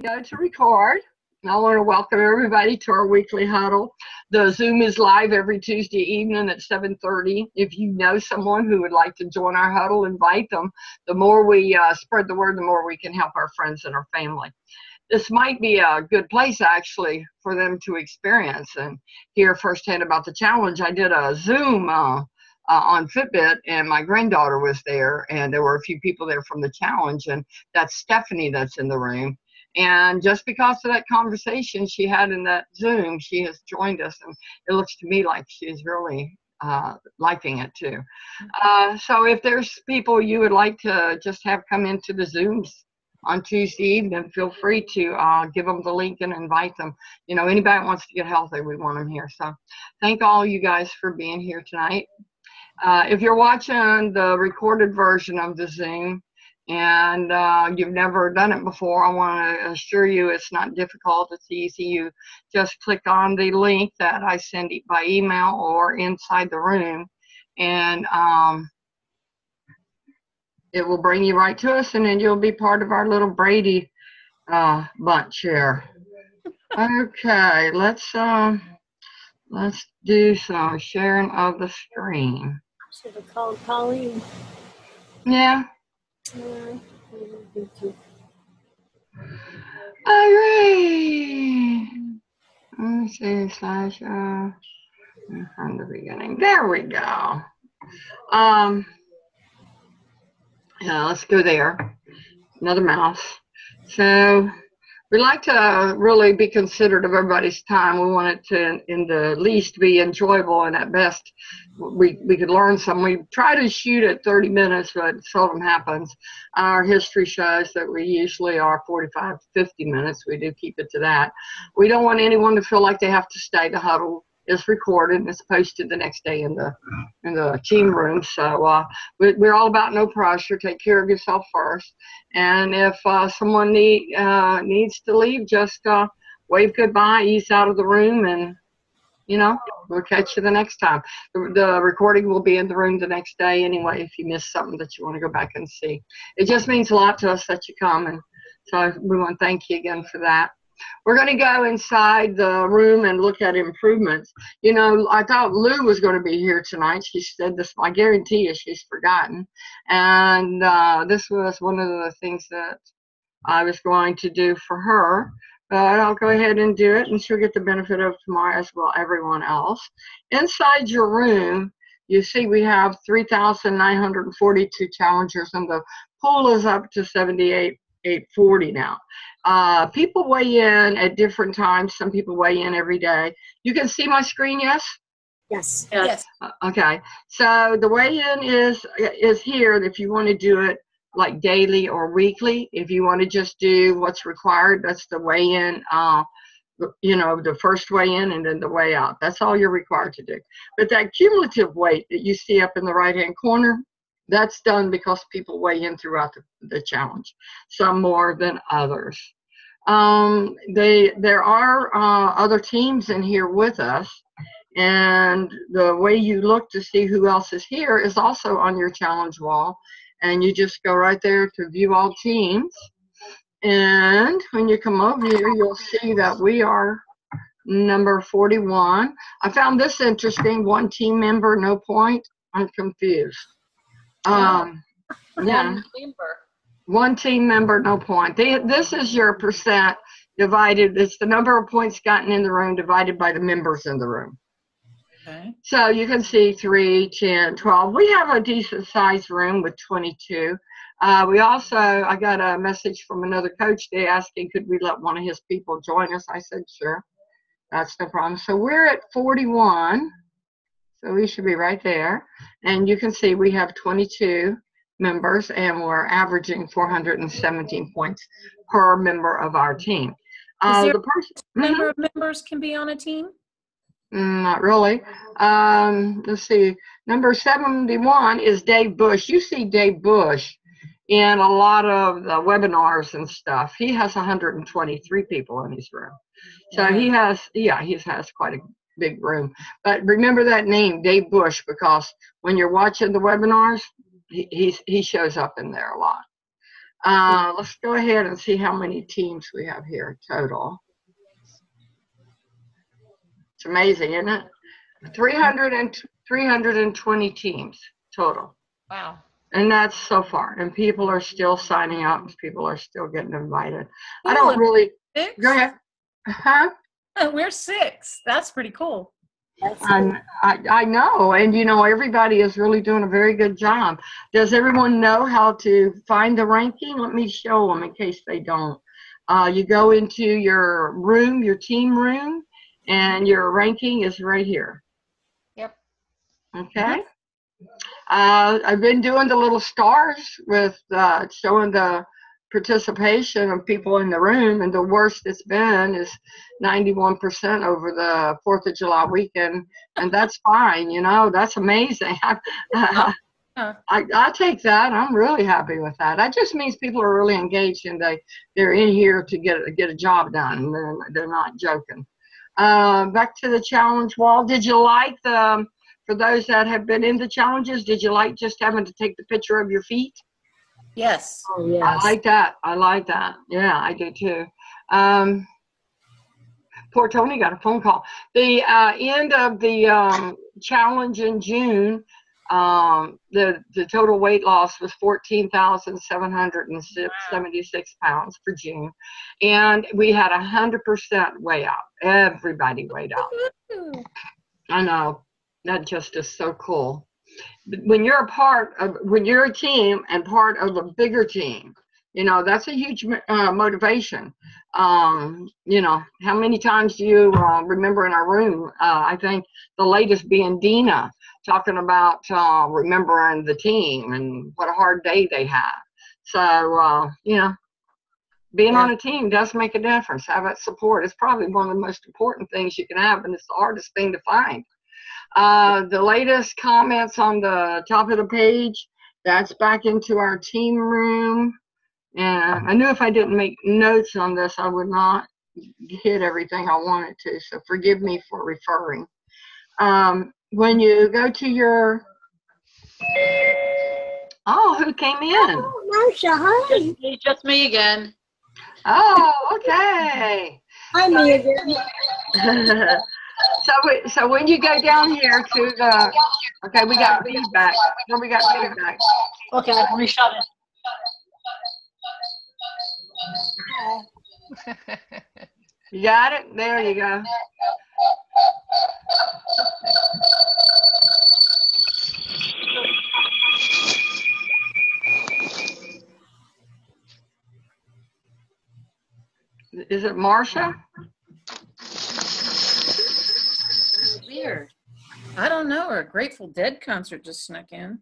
Go to record. I want to welcome everybody to our weekly huddle. The Zoom is live every Tuesday evening at 7:30. If you know someone who would like to join our huddle, invite them. The more we spread the word, the more we can help our friends and our family. This might be a good place actually for them to experience and hear firsthand about the challenge. I did a Zoom on Fitbit, and my granddaughter was there, and there were a few people there from the challenge, and that's Stephanie that's in the room. And just because of that conversation she had in that Zoom, she has joined us, and it looks to me like she's really liking it too. So if there's people you would like to just have come into the Zooms on Tuesday evening, feel free to give them the link and invite them. You know, anybody that wants to get healthy, we want them here. So thank all you guys for being here tonight. If you're watching the recorded version of the Zoom, and you've never done it before, I want to assure you it's not difficult. It's easy. You just click on the link that I send by email or inside the room, and it will bring you right to us, and then you'll be part of our little Brady bunch here. Okay, let's do some sharing of the screen. Should have called Colleen. Yeah. All right. Let me see, slideshow from the beginning. There we go. Yeah, let's go there. Another mouse. So we like to really be considerate of everybody's time. We want it to, in the least, be enjoyable, and at best, we could learn some. We try to shoot at 30 minutes, but it seldom happens. Our history shows that we usually are 45 to 50 minutes. We do keep it to that. We don't want anyone to feel like they have to stay. The huddle is recorded and it's posted the next day in the team room. So we're all about no pressure. Take care of yourself first. And if someone needs to leave, just wave goodbye, ease out of the room, and you know, we'll catch you the next time. The recording will be in the room the next day anyway if you missed something that you want to go back and see. It just means a lot to us that you come, and so we want to thank you again for that. We're going to go inside the room and look at improvements. You know, I thought Lou was going to be here tonight. She said this, I guarantee you she's forgotten. And this was one of the things that I was going to do for her. But I'll go ahead and do it, and she'll get the benefit of tomorrow as well, everyone else. Inside your room, you see we have 3,942 challengers, and the pool is up to 78,840 now. People weigh in at different times. Some people weigh in every day. You can see my screen, yes? Yes. Yes. Okay. So the weigh-in is here if you want to do it like daily or weekly. If you want to just do what's required, that's the weigh-in, you know, the first weigh-in and then the weigh out. That's all you're required to do. But that cumulative weight that you see up in the right-hand corner, that's done because people weigh in throughout the challenge, some more than others. There are other teams in here with us, and the way you look to see who else is here is also on your challenge wall, and you just go right there to view all teams. And when you come over here, you'll see that we are number 41. I found this interesting. One team member, no point. I'm confused. Yeah. One team member, no point. This is your percent divided. It's the number of points gotten in the room divided by the members in the room. Okay. So you can see 3, 10, 12. We have a decent sized room with 22. We also, I got a message from another coach today asking could we let one of his people join us. I said, sure, that's no problem. So we're at 41. So we should be right there. And you can see we have 22 members, and we're averaging 417 points per member of our team. Is there a number of members can be on a team? Not really. Let's see. Number 71 is Dave Bush. You see Dave Bush in a lot of the webinars and stuff. He has 123 people in his room. So he has quite a big room. But remember that name, Dave Bush, because when you're watching the webinars, he shows up in there a lot. Let's go ahead and see how many teams we have here total. It's amazing, isn't it? 320 teams total. Wow. And that's so far. And people are still signing up. People are still getting invited. I Cool. don't really. 6? Go ahead. Huh? We're 6. That's pretty cool. That's I know. And, you know, everybody is really doing a very good job. Does everyone know how to find the ranking? Let me show them in case they don't. You go into your room, your team room, and your ranking is right here. Yep. Okay. I've been doing the little stars with showing the participation of people in the room, and the worst it's been is 91% over the 4th of July weekend, and that's fine, you know, that's amazing. I take that. I'm really happy with that. That just means people are really engaged and they're in here to get a job done, and they're not joking. Back to the challenge wall. Did you like for those that have been in the challenges, did you like just having to take the picture of your feet? Yes. Oh, yes. I like that. I like that. Yeah, I do too. Poor Tony got a phone call. The end of the challenge in June, the total weight loss was 14,776 pounds for June, and we had 100% weigh out. Everybody weighed out. I know. That just is so cool. When you're when you're a team and part of a bigger team, you know, that's a huge motivation. You know, how many times do you remember in our room, I think the latest being Dina, talking about remembering the team and what a hard day they had. So, you know, being on a team does make a difference. Have that support. It's probably one of the most important things you can have, and it's the hardest thing to find. The latest comments on the top of the page, that's back into our team room. And I knew if I didn't make notes on this, I would not hit everything I wanted to. So forgive me for referring. When you go to your, who came in? Oh, Marcia, hi. Just me again. Oh, okay. Hi, me again. So when you go down here to the, okay, we got feedback. No, we got feedback. Okay, let me shut it. You got it? There you go. Is it Marcia? Weird. I don't know. Or a Grateful Dead concert just snuck in.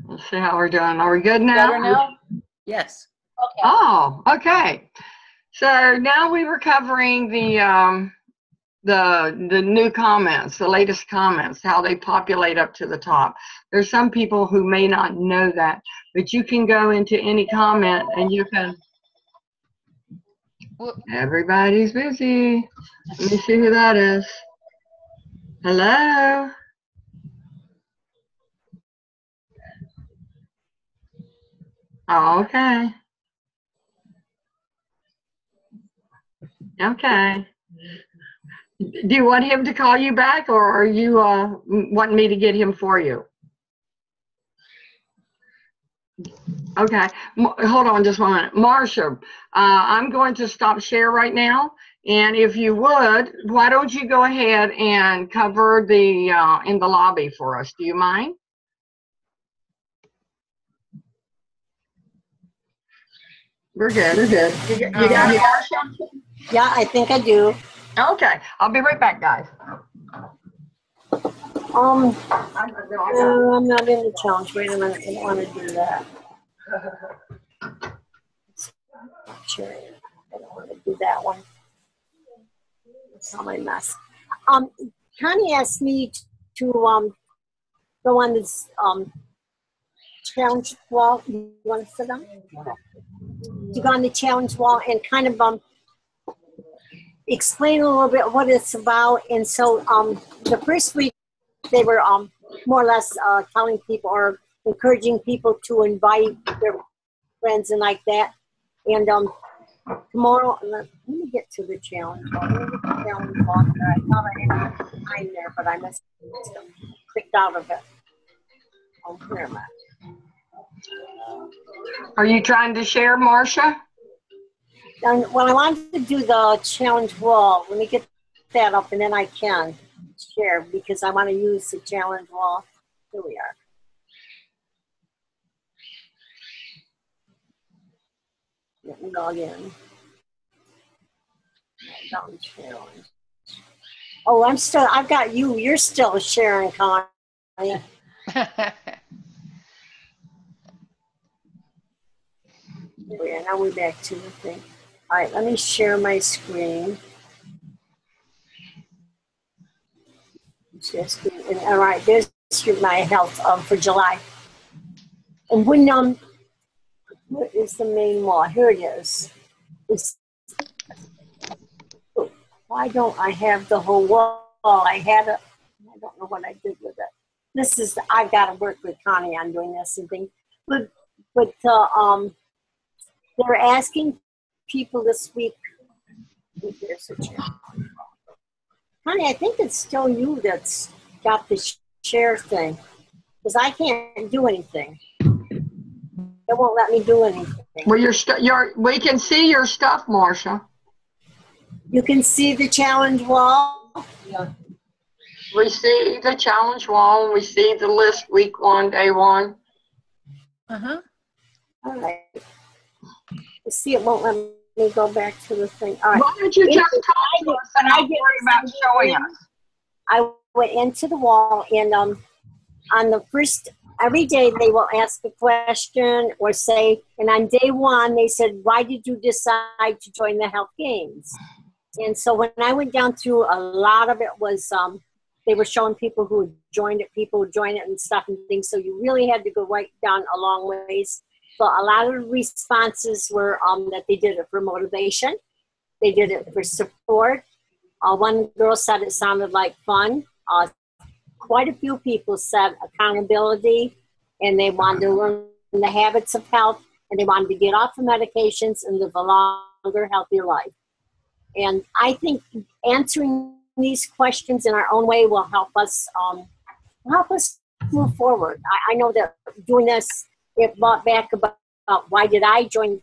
Let's see how we're doing. Are we good now? Better now? Yes. Okay. Oh, okay. So now we were covering the new comments, the latest comments, how they populate up to the top. There's some people who may not know that, but you can go into any comment and you can. Everybody's busy. Let me see who that is. Hello. Oh, okay. Okay. Do you want him to call you back, or are you wanting me to get him for you? Okay. Hold on just 1 minute. Marcia, I'm going to stop share right now. And if you would, why don't you go ahead and cover the in the lobby for us? Do you mind? We're good. We're good. You got me, Marcia? Yeah, I think I do. Okay. I'll be right back, guys. No, I'm not in the challenge. Wait a minute. I don't want to do that. Sure. I don't want to do that one. That's all my mess. Connie asked me to go on this challenge wall. You want to sit down? To go on the challenge wall and kind of explain a little bit what it's about. And so the first week they were more or less telling people or encouraging people to invite their friends and like that. And tomorrow, let me get to the challenge. Let me get the challenge log there. I thought I had time there, but I must have clicked out of it. Oh, where am I? Are you trying to share, Marcia? Well, I wanted to do the challenge wall. Let me get that up, and then I can share because I want to use the challenge wall. Here we are. Let me log in. Down challenge. Oh, I've got you. You're still sharing, Connie. Now we're back to the thing. All right, let me share my screen. All right, there's my health for July. And when what is the main wall? Here it is. Why don't I have the whole wall? I had it. I don't know what I did with it. This is I've got to work with Connie on doing this and things. But they're asking people this week. There's a challenge. Connie, I think it's still you that's got the share thing because I can't do anything. It won't let me do anything. Well, we can see your stuff, Marcia. You can see the challenge wall. Yeah. We see the challenge wall. We see the list week 1, day 1. Uh-huh. All right. You see, it won't let me go back to the thing. All right. Why don't you just talk to us and not worry about showing us? I went into the wall, and on the first, every day they will ask a question or say, and on day 1, they said, why did you decide to join the Health Games? And so when I went down through, a lot of it was, they were showing people who joined it, people who joined it and stuff and things. So you really had to go right down a long ways. So a lot of the responses were that they did it for motivation. They did it for support. One girl said it sounded like fun. Quite a few people said accountability, and they wanted to learn the habits of health, and they wanted to get off the medications and live a longer, healthier life. And I think answering these questions in our own way will help us move forward. I know that doing this, it brought back about why did I join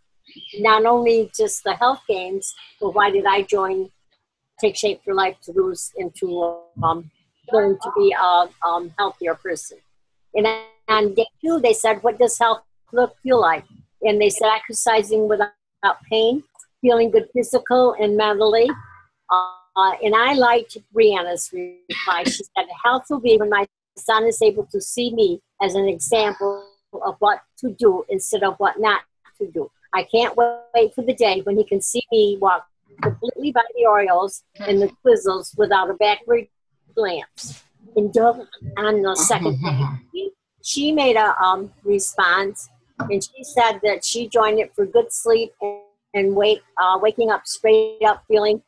not only just the Health Games, but why did I join Take Shape for Life to lose and to learn to be a healthier person. And on day 2, they said, what does health feel like? And they said exercising without pain, feeling good physical and mentally. And I liked Brianna's reply. She said, health will be when my son is able to see me as an example of what to do instead of what not to do. I can't wait for the day when he can see me walk completely by the Orioles and the Twizzles without a backward glance. And on the second day, she made a response, and she said that she joined it for good sleep and waking up straight up, feeling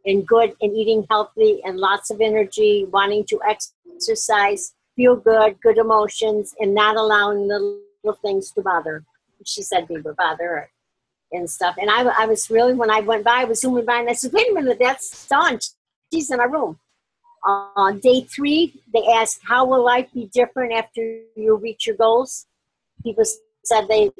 and good and eating healthy and lots of energy, wanting to exercise, feel good emotions, and not allowing the little things to bother. She said they would bother her and stuff. And I was really, when I went by, I was zooming by, and I said, wait a minute, that's Dawn. She's in our room. On day 3, they asked, how will life be different after you reach your goals? People said they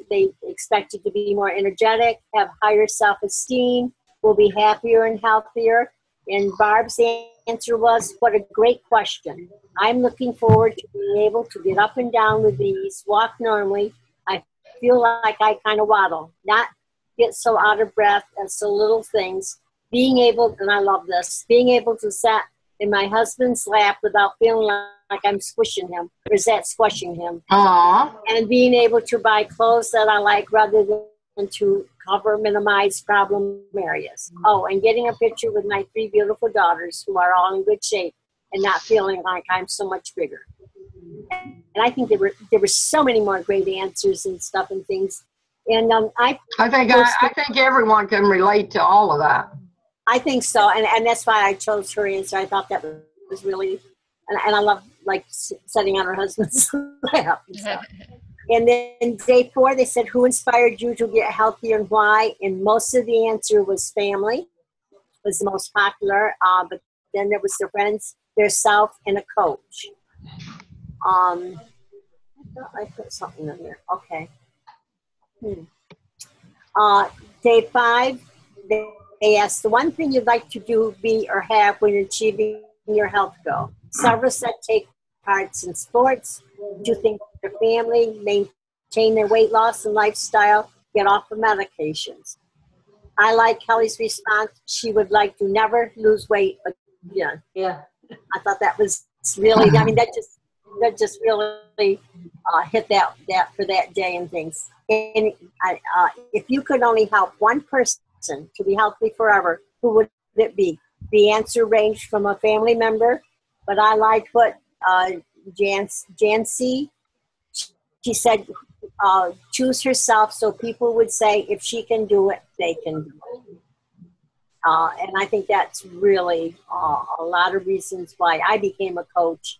expected to be more energetic, have higher self-esteem, will be happier and healthier. And Barb's answer was, what a great question. I'm looking forward to being able to get up and down with ease, walk normally. I feel like I kind of waddle, not get so out of breath and so little things. Being able, and I love this, being able to sit in my husband's lap without feeling like I'm squishing him, or is that squishing him? Aww. And being able to buy clothes that I like rather than to minimize problem areas. Oh, and getting a picture with my 3 beautiful daughters who are all in good shape and not feeling like I'm so much bigger. And I think there were so many more great answers and stuff and things. And I think everyone can relate to all of that. I think so, and that's why I chose her answer. I thought that was really, and I love like sitting on her husband's lap and stuff. And then day 4, they said, who inspired you to get healthier and why? And most of the answer was family was the most popular. But then there was their friends, their self, and a coach. I thought I put something in there. Okay. Day 5, they asked the one thing you'd like to do, be, or have when achieving your health goal. Several said take parts in sports, do things with their family, maintain their weight loss and lifestyle, get off of medications. I like Kelly's response. She would like to never lose weight again. Yeah. I thought that was really, I mean, that just really hit that for that day and things. And if you could only help one person to be healthy forever, who would it be? The answer ranged from a family member, but I liked what Jancy, she said, choose herself so people would say if she can do it, they can do it. And I think that's really a lot of reasons why I became a coach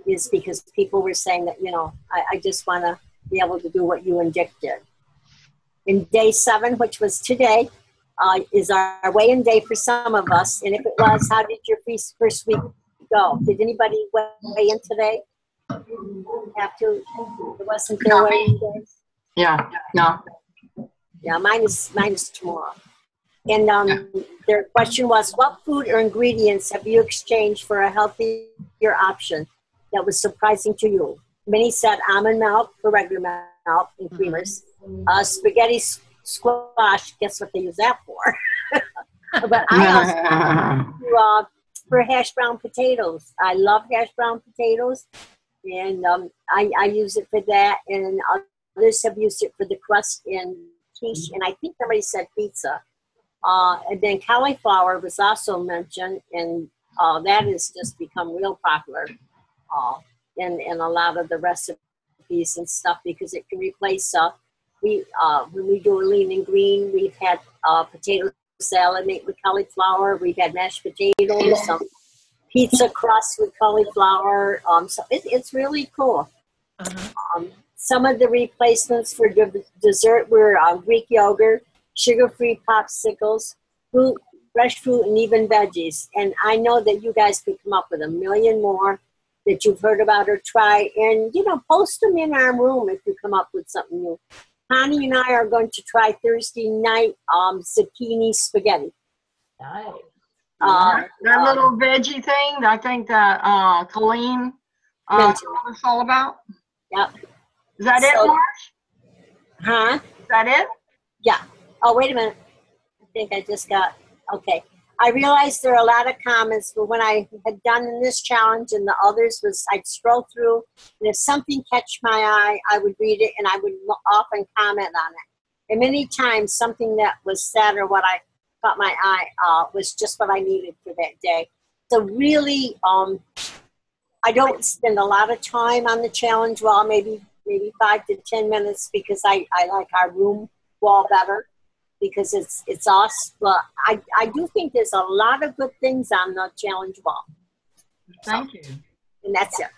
is because people were saying that, I just want to be able to do what you and Dick did. In day 7, which was today, is our weigh-in day for some of us. And if it was, how did your first week go? Did anybody weigh in today? Have to? It wasn't their weigh-in day? Yeah, no. Yeah, mine is tomorrow. And their question was, what food or ingredients have you exchanged for a healthier option that was surprising to you? Many said almond milk for regular milk and creamers. Spaghetti squash, guess what they use that for? But I also for hash brown potatoes. I love hash brown potatoes. And I use it for that. And others have used it for the crust and quiche. And I think somebody said pizza. And then cauliflower was also mentioned, and that has just become real popular in a lot of the recipes and stuff because it can replace. When we do a lean and green, we've had potato salad made with cauliflower. We've had mashed potatoes, some pizza crust with cauliflower. So it's really cool. Some of the replacements for dessert were Greek yogurt, sugar-free popsicles, fruit, fresh fruit, and even veggies. And I know that you guys could come up with a million more that you've heard about or tried. And, post them in our room if you come up with something new. Connie and I are going to try Thursday night zucchini spaghetti. Nice. That little veggie thing, I think that Colleen told us all about. Yep. Is that it, Marsh? Huh? Is that it? Yeah. Oh, wait a minute. I think I just got, okay. I realized there are a lot of comments, but when I had done in this challenge and the others I'd scroll through, and if something catch my eye, I would read it, and I would often comment on it. And many times something that was said or what I caught my eye was just what I needed for that day. So really, I don't spend a lot of time on the challenge wall, maybe 5 to 10 minutes because I like our room wall better. Because it's us, but I do think there's a lot of good things on the challenge wall. Thank you. And that's it.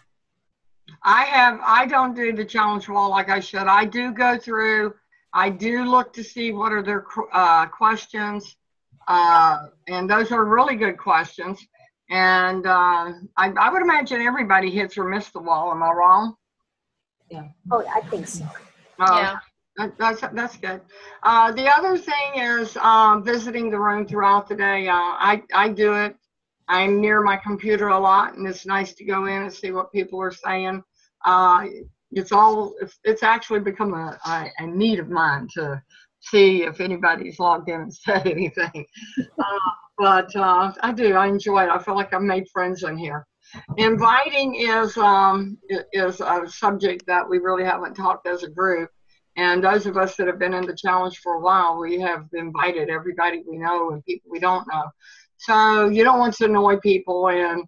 I don't do the challenge wall like I should. I do go through. I do look to see what are their questions, and those are really good questions. And I would imagine everybody hits or misses the wall. Am I wrong? Yeah. Oh, I think so. Yeah. That's good. The other thing is visiting the room throughout the day. I do it. I'm near my computer a lot, and it's nice to go in and see what people are saying. It's actually become a need of mine to see if anybody's logged in and said anything. But I do. I enjoy it. I feel like I've made friends in here. Inviting is a subject that we really haven't talked as a group. And those of us that have been in the challenge for a while, we have invited everybody we know and people we don't know. So you don't want to annoy people. And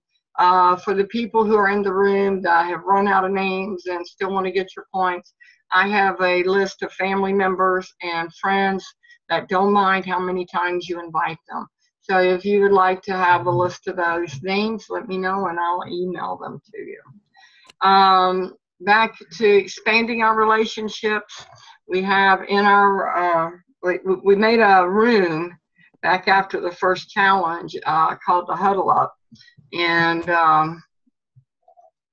for the people who are in the room that have run out of names and still want to get your points, I have a list of family members and friends that don't mind how many times you invite them. So if you would like to have a list of those names, let me know and I'll email them to you. Back to expanding our relationships, we have in our, we made a room back after the first challenge called the Huddle Up. And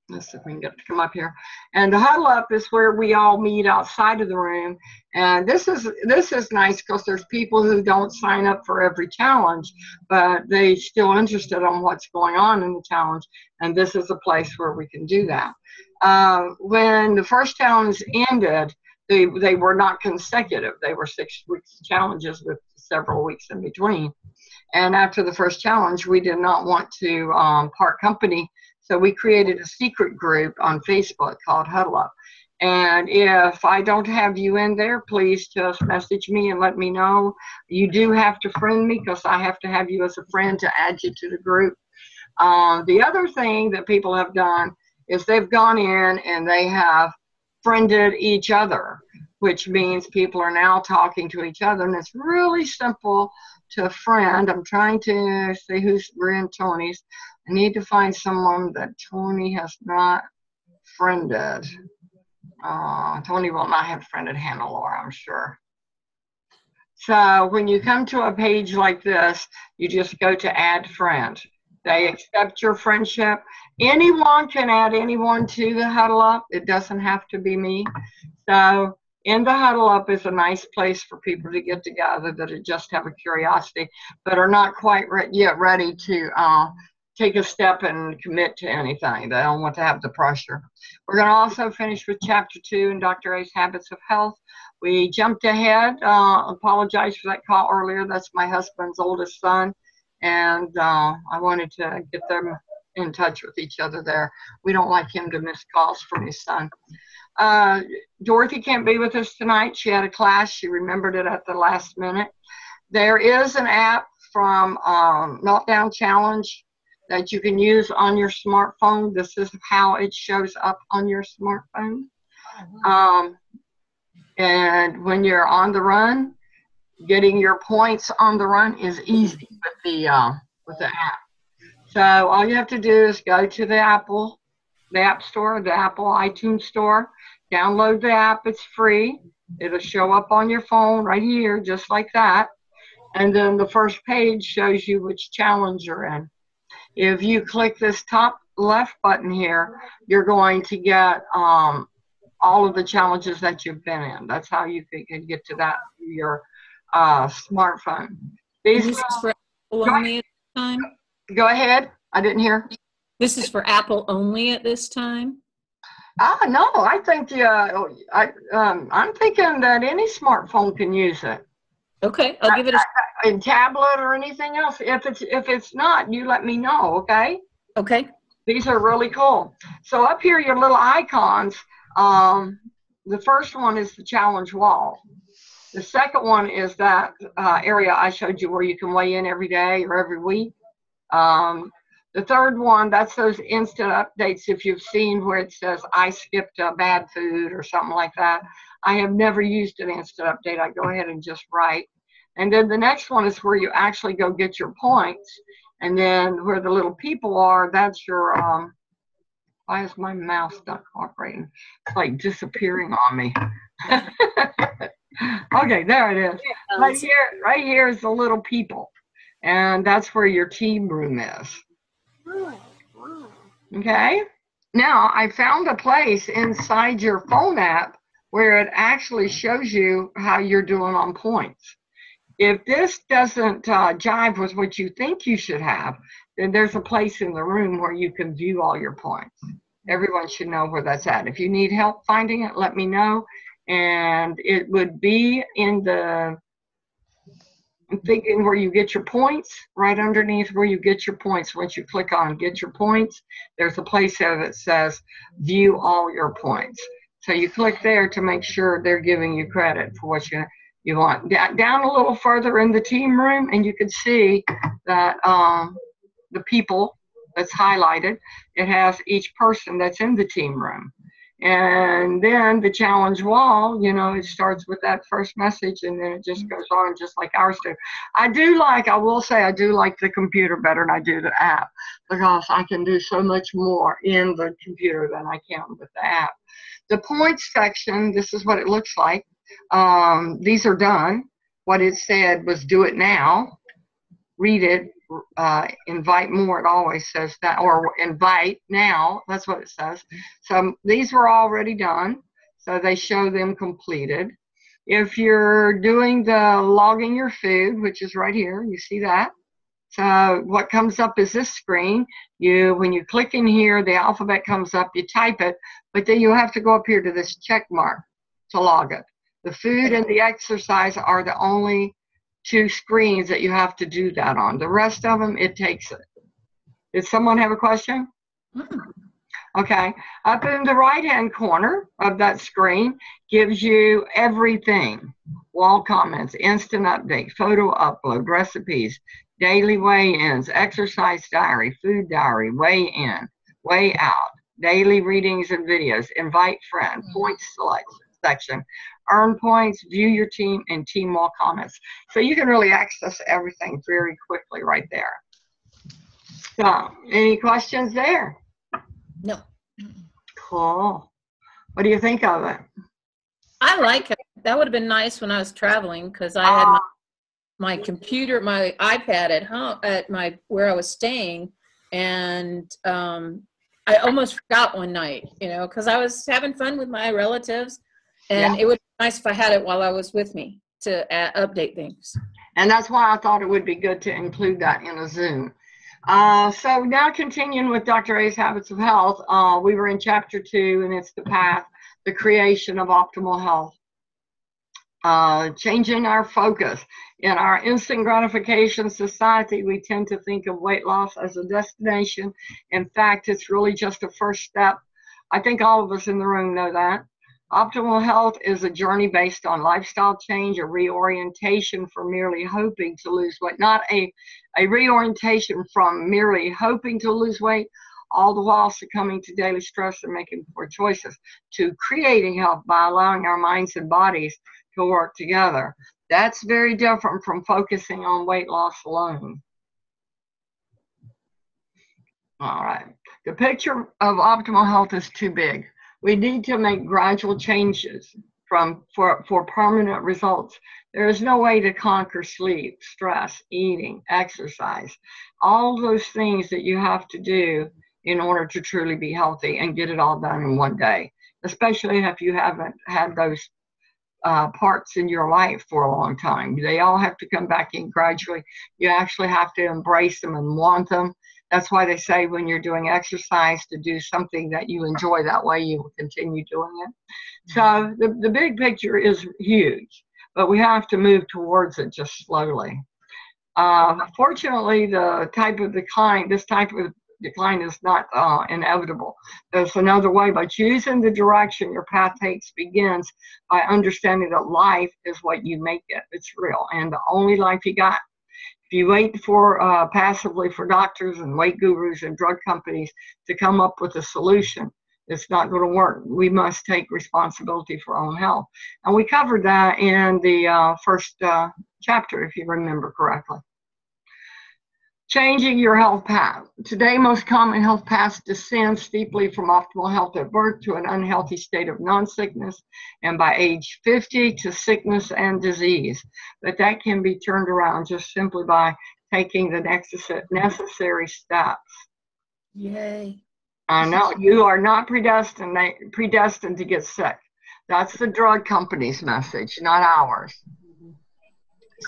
let's see if we can get it to come up here. And the Huddle Up is where we all meet outside of the room. And this is nice because there's people who don't sign up for every challenge, but they still interested on what's going on in the challenge. And this is a place where we can do that. When the first challenge ended, they were not consecutive. They were 6 weeks challenges with several weeks in between. And after the first challenge, we did not want to part company. So we created a secret group on Facebook called Huddle Up. And if I don't have you in there, please just message me and let me know. You do have to friend me because I have to have you as a friend to add you to the group. The other thing that people have done is they've gone in and they have friended each other, which means people are now talking to each other. And it's really simple to friend. I'm trying to see who's in Tony's. I need to find someone that Tony has not friended. Tony will not have friended Hannah Laura, I'm sure. So when you come to a page like this, you just go to add friend. They accept your friendship. Anyone can add anyone to the Huddle Up. It doesn't have to be me. So in the Huddle Up is a nice place for people to get together that just have a curiosity, but are not quite yet ready to take a step and commit to anything. They don't want to have the pressure. We're going to also finish with Chapter 2 in Dr. A's Habits of Health. We jumped ahead. Apologize for that call earlier. That's my husband's oldest son. And I wanted to get them in touch with each other there. We don't like him to miss calls from his son. Dorothy can't be with us tonight. She had a class. She remembered it at the last minute. There is an app from Meltdown Challenge that you can use on your smartphone. This is how it shows up on your smartphone. And when you're on the run, getting your points on the run is easy with the app. So all you have to do is go to the App Store, the Apple iTunes Store, download the app. It's free. It'll show up on your phone right here, just like that. And then the first page shows you which challenge you're in. If you click this top left button here, you're going to get all of the challenges that you've been in. That's how you can get to that through your smartphone. This is for Apple only at this time? Go ahead. I didn't hear. This is for Apple only at this time? No, I think I'm thinking that any smartphone can use it. Okay, I'll give it a tablet or anything else. If it's not, you let me know, okay? Okay. These are really cool. So up here, your little icons. The first one is the challenge wall. The second one is that area I showed you where you can weigh in every day or every week. The third one, that's those instant updates. If you've seen where it says, I skipped bad food or something like that. I have never used an instant update. I go ahead and just write. And then the next one is where you actually go get your points. And then where the little people are, that's your, why is my mouse not cooperating? It's like disappearing on me. Okay, there it is. Right here is the little people. And that's where your team room is. Okay. Now, I found a place inside your phone app where it actually shows you how you're doing on points. If this doesn't jive with what you think you should have, then there's a place in the room where you can view all your points. Everyone should know where that's at. If you need help finding it, let me know. And it would be in the, I'm thinking where you get your points, right underneath where you get your points. Once you click on get your points, there's a place there that says view all your points. So you click there to make sure they're giving you credit for what you want. Down a little further in the team room, and you can see that the people that's highlighted, it has each person that's in the team room. And then the challenge wall, you know, it starts with that first message and then it just goes on just like ours do. I will say I do like the computer better than I do the app because I can do so much more in the computer than I can with the app. The points section, this is what it looks like. These are done. What it said was do it now, read it, invite more, it always says that, or invite now, that's what it says. So these were already done, so they show them completed. If you're doing the logging your food, which is right here, you see that. So what comes up is this screen. When you click in here, the alphabet comes up, you type it, but then you have to go up here to this check mark to log it. The food and the exercise are the only two screens that you have to do that on. The rest of them, it takes it. Did someone have a question? Okay. Up in the right-hand corner of that screen gives you everything. Wall comments, instant update, photo upload, recipes, daily weigh-ins, exercise diary, food diary, weigh-in, weigh-out, daily readings and videos, invite friend, points selection section, earn points, view your team, and team wall comments. So you can really access everything very quickly right there. So, any questions there? No. Cool. What do you think of it? I like it. That would have been nice when I was traveling because I had my computer, my iPad at home at where I was staying, and I almost forgot one night, you know, because I was having fun with my relatives, and it would be nice if I had it while I was with me to update things. And that's why I thought it would be good to include that in a Zoom. So now continuing with Dr. A's Habits of Health, we were in chapter 2, and it's the path, the creation of optimal health. Changing our focus. In our instant gratification society, we tend to think of weight loss as a destination. In fact, it's really just a first step. I think all of us in the room know that. Optimal health is a journey based on lifestyle change, a reorientation from merely hoping to lose weight, not a reorientation from merely hoping to lose weight, all the while succumbing to daily stress and making poor choices, to creating health by allowing our minds and bodies to work together. That's very different from focusing on weight loss alone. All right. The picture of optimal health is too big. We need to make gradual changes for permanent results. There is no way to conquer sleep, stress, eating, exercise, all those things that you have to do in order to truly be healthy and get it all done in one day, especially if you haven't had those parts in your life for a long time. They all have to come back in gradually. You actually have to embrace them and want them. That's why they say when you're doing exercise to do something that you enjoy. That way you will continue doing it. So the big picture is huge, but we have to move towards it just slowly. Fortunately, this type of decline is not inevitable. There's another way, by choosing the direction your path takes begins by understanding that life is what you make it. It's real and the only life you got. If you wait for passively for doctors and weight gurus and drug companies to come up with a solution, it's not going to work. We must take responsibility for our own health. And we covered that in the first chapter, if you remember correctly. Changing your health path. Today, most common health paths descend steeply from optimal health at birth to an unhealthy state of non-sickness, and by age 50 to sickness and disease. But that can be turned around just simply by taking the necessary steps. Yay. I know, you are not predestined to get sick. That's the drug company's message, not ours.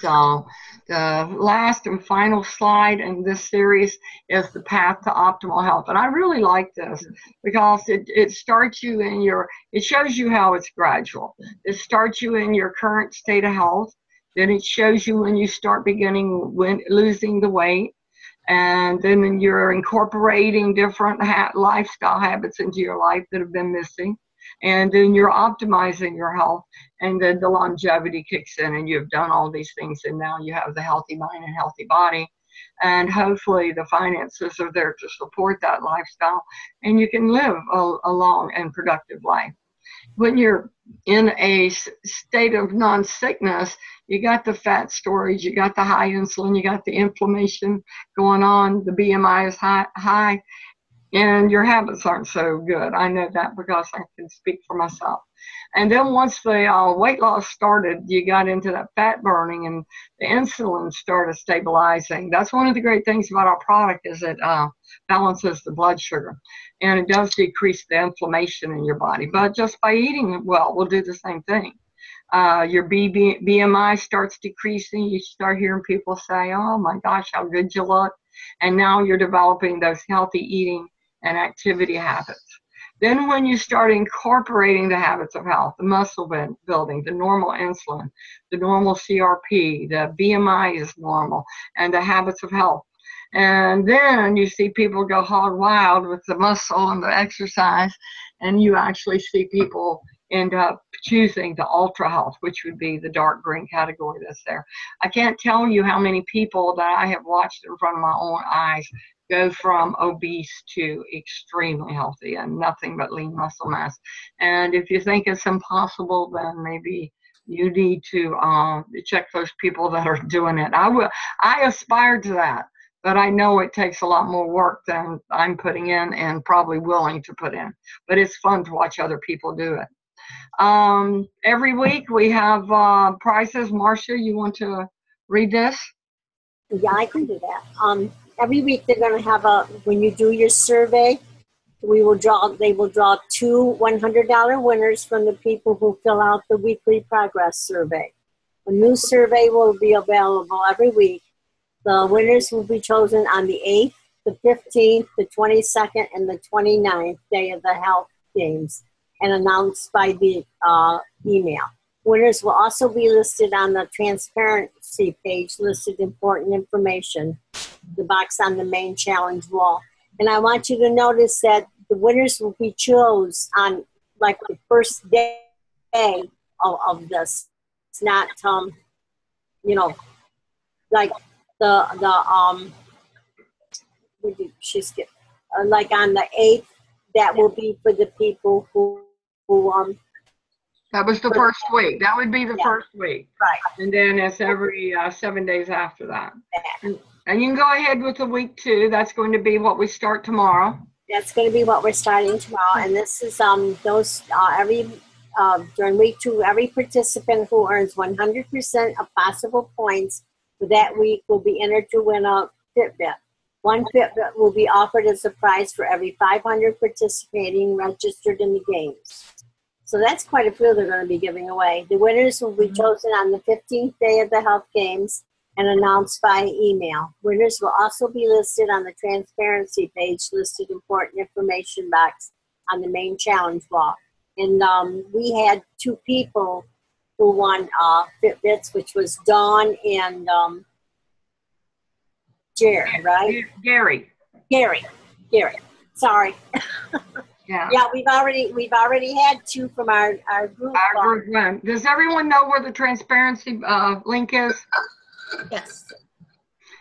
So the last and final slide in this series is the path to optimal health. And I really like this because it starts you in it shows you how it's gradual. It starts you in your current state of health. Then it shows you when you start losing the weight. And then you're incorporating different lifestyle habits into your life that have been missing. And then you're optimizing your health, and then the longevity kicks in, and you've done all these things, and now you have the healthy mind and healthy body, and hopefully the finances are there to support that lifestyle, and you can live a long and productive life. When you're in a state of non-sickness, you got the fat storage, you got the high insulin, you got the inflammation going on, the BMI is high, and your habits aren't so good. I know that because I can speak for myself. And then once the weight loss started, you got into that fat burning and the insulin started stabilizing. That's one of the great things about our product is it balances the blood sugar. And it does decrease the inflammation in your body. But just by eating well, we'll do the same thing. Your BMI starts decreasing. You start hearing people say, oh my gosh, how good you look. And now you're developing those healthy eating and activity habits. Then when you start incorporating the habits of health, the muscle building, the normal insulin, the normal CRP, the BMI is normal, and the habits of health. And then you see people go hog wild with the muscle and the exercise, and you actually see people end up choosing the ultra health, which would be the dark green category that's there. I can't tell you how many people that I have watched in front of my own eyes go from obese to extremely healthy and nothing but lean muscle mass. And if you think it's impossible, then maybe you need to check those people that are doing it. I aspire to that, but I know it takes a lot more work than I'm putting in and probably willing to put in. But it's fun to watch other people do it. Every week we have prizes. Marcia, you want to read this? Yeah, I can do that. Every week they're going to have when you do your survey, they will draw 2 $100 winners from the people who fill out the weekly progress survey. A new survey will be available every week. The winners will be chosen on the 8th, the 15th, the 22nd, and the 29th day of the health games and announced by the email. Winners will also be listed on the transparency page, listed important information, the box on the main challenge wall. And I want you to notice that the winners will be chosen on like the first day of this. It's not, like like on the 8th, that will be for the people who that was the first week. That would be the first week. Right. And then it's every 7 days after that. And you can go ahead with the week 2. That's going to be what we start tomorrow. That's going to be what we're starting tomorrow. And this is during week 2, every participant who earns 100% of possible points for that week will be entered to win a Fitbit. One Fitbit will be offered as a prize for every 500 participating registered in the games. So that's quite a few they're going to be giving away. The winners will be chosen on the 15th day of the health games and announced by email. Winners will also be listed on the transparency page, listed important information box on the main challenge wall. And we had 2 people who won Fitbits, which was Dawn and Jared, right? Gary. Sorry. Yeah, we've already had 2 from our group. Our group went. Does everyone know where the transparency link is? Yes.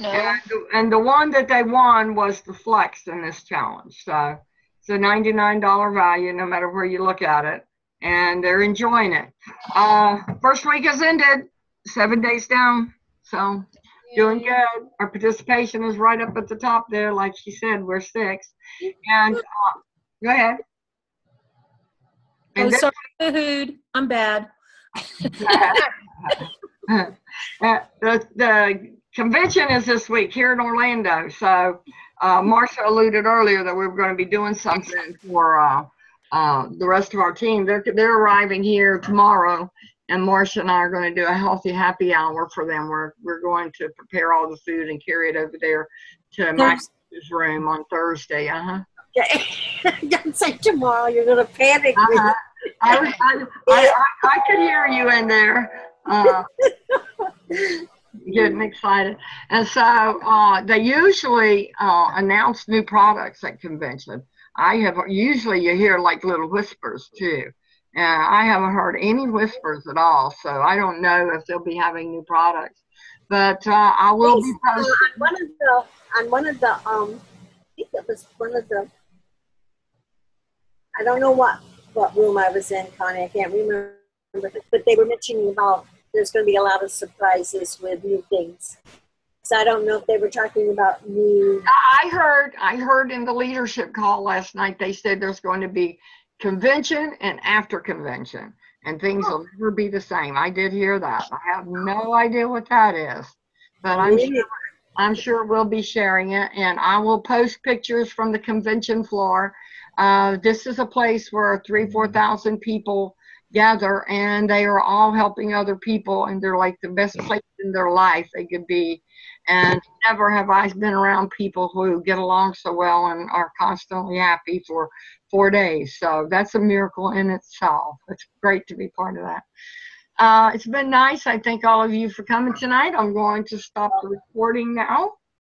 No. And the one that they won was the Flex in this challenge. So it's a $99 value, no matter where you look at it, and they're enjoying it. First week has ended, 7 days down, so doing good. Our participation is right up at the top there, like she said, we're 6. And go ahead. And sorry, I'm bad. The convention is this week here in Orlando. So Marcia alluded earlier that we were going to be doing something for the rest of our team. They're arriving here tomorrow, and Marcia and I are going to do a healthy happy hour for them. We're going to prepare all the food and carry it over there to Max's room on Thursday. Okay. Don't say tomorrow. You're going to panic. I could hear you in there. Getting excited. And so they usually announce new products at convention. Usually you hear like little whispers too. I haven't heard any whispers at all, so I don't know if they'll be having new products. But I will be posting. On one of the I think it was one of the, I don't know what room I was in, Connie. I can't remember, but they were mentioning about there's going to be a lot of surprises with new things. So I don't know if they were talking about new. I heard in the leadership call last night, they said there's going to be convention and after convention, and things will never be the same. I did hear that. I have no idea what that is, but I'm sure we'll be sharing it, and I will post pictures from the convention floor. This is a place where 3,000-4,000 people gather, and they are all helping other people, and they're like the best place in their life they could be. And never have I been around people who get along so well and are constantly happy for 4 days. So that's a miracle in itself. It's great to be part of that. It's been nice. I thank all of you for coming tonight. I'm going to stop the recording now.